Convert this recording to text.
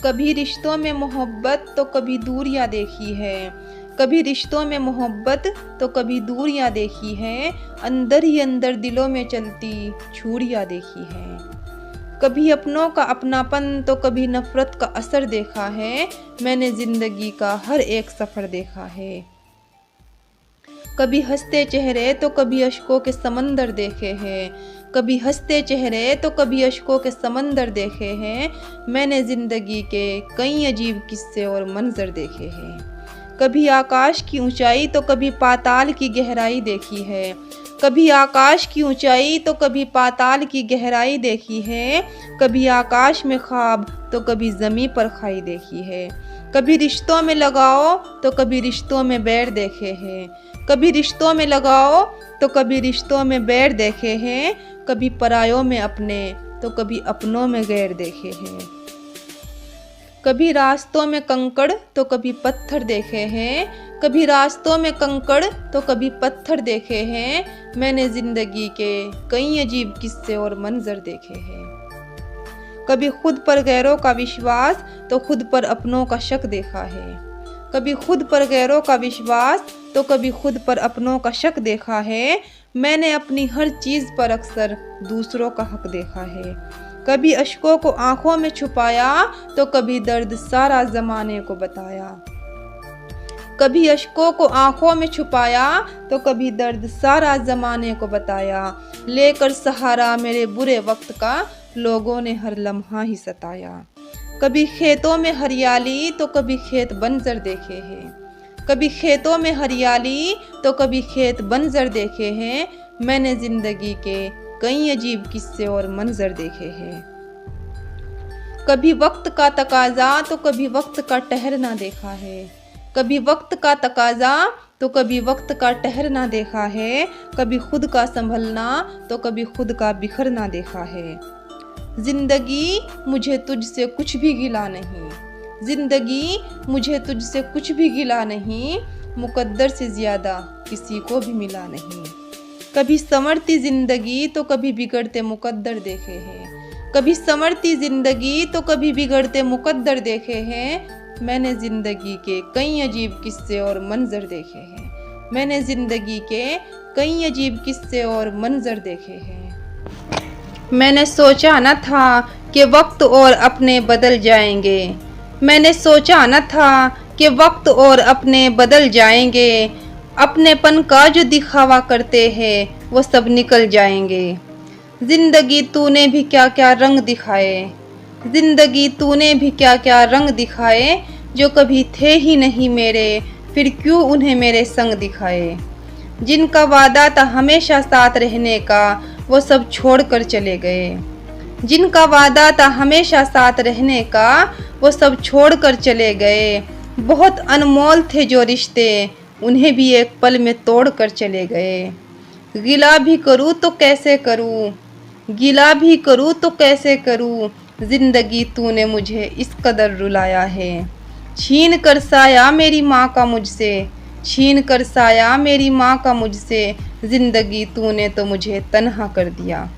कभी रिश्तों में मोहब्बत तो कभी दूरियां देखी है, कभी रिश्तों में मोहब्बत तो कभी दूरियां देखी है, अंदर ही अंदर दिलों में चलती छुरियां देखी है। कभी अपनों का अपनापन तो कभी नफरत का असर देखा है, मैंने जिंदगी का हर एक सफ़र देखा है। कभी हंसते चेहरे तो कभी अश्कों के समंदर देखे हैं, कभी हंसते चेहरे तो कभी अश्कों के समंदर देखे हैं, मैंने ज़िंदगी के कई अजीब किस्से और मंजर देखे हैं। कभी आकाश की ऊंचाई तो कभी पाताल की गहराई देखी है, कभी आकाश की ऊंचाई तो कभी पाताल की गहराई देखी है, कभी आकाश में ख्वाब तो कभी ज़मीं पर खाई देखी है। कभी रिश्तों में लगाओ तो कभी रिश्तों में बैर देखे हैं, कभी रिश्तों में लगाओ तो कभी रिश्तों में बैर देखे हैं, कभी परायों में अपने तो कभी अपनों में गैर देखे हैं। कभी रास्तों में कंकड़ तो कभी पत्थर देखे हैं, कभी रास्तों में कंकड़ तो कभी पत्थर देखे हैं, मैंने ज़िंदगी के कई अजीब किस्से और मंजर देखे हैं। कभी खुद पर गैरों का विश्वास तो खुद पर अपनों का शक देखा है, कभी खुद पर गैरों का विश्वास तो कभी खुद पर अपनों का शक देखा है, मैंने अपनी हर चीज़ पर अक्सर दूसरों का हक देखा है। कभी अश्कों को आंखों में छुपाया तो कभी दर्द सारा ज़माने को बताया, कभी अश्कों को आंखों में छुपाया तो कभी दर्द सारा ज़माने को बताया, लेकर सहारा मेरे बुरे वक्त का लोगों ने हर लम्हा ही सताया। कभी खेतों में हरियाली तो कभी खेत बंजर देखे हैं, कभी खेतों में हरियाली तो कभी खेत बंजर देखे हैं, मैंने ज़िंदगी के कई अजीब किस्से और मंजर देखे हैं। कभी वक्त का तकाजा तो कभी वक्त का ठहरना देखा है, कभी वक्त का तकाजा तो कभी वक्त का ठहरना देखा है, कभी खुद का संभलना तो कभी खुद का बिखरना देखा है। जिंदगी मुझे तुझसे कुछ भी गिला नहीं, जिंदगी मुझे तुझसे कुछ भी गिला नहीं, मुकद्दर से ज़्यादा किसी को भी मिला नहीं। कभी संवरती ज़िंदगी तो कभी बिगड़ते मुकद्दर देखे हैं, कभी संवरती ज़िंदगी तो कभी बिगड़ते मुकद्दर देखे हैं, मैंने ज़िंदगी के कई अजीब किस्से और मंजर देखे हैं, मैंने ज़िंदगी के कई अजीब किस्से और मंजर देखे हैं। मैंने सोचा न था कि वक्त और अपने बदल जाएंगे, मैंने सोचा न था कि वक्त और अपने बदल जाएंगे, अपनेपन का जो दिखावा करते हैं वो सब निकल जाएंगे। ज़िंदगी तूने भी क्या क्या रंग दिखाए, ज़िंदगी तूने भी क्या क्या रंग दिखाए, जो कभी थे ही नहीं मेरे फिर क्यों उन्हें मेरे संग दिखाए। जिनका वादा था हमेशा साथ रहने का वो सब छोड़ कर चले गए, जिनका वादा था हमेशा साथ रहने का वो सब छोड़ कर चले गए। बहुत अनमोल थे जो रिश्ते उन्हें भी एक पल में तोड़ कर चले गए। गिला भी करूँ तो कैसे करूँ, गिला भी करूँ तो कैसे करूँ, ज़िंदगी तूने मुझे इस कदर रुलाया है। छीन कर साया मेरी माँ का मुझसे, छीन कर साया मेरी माँ का मुझसे, ज़िंदगी तूने तो मुझे तन्हा कर दिया।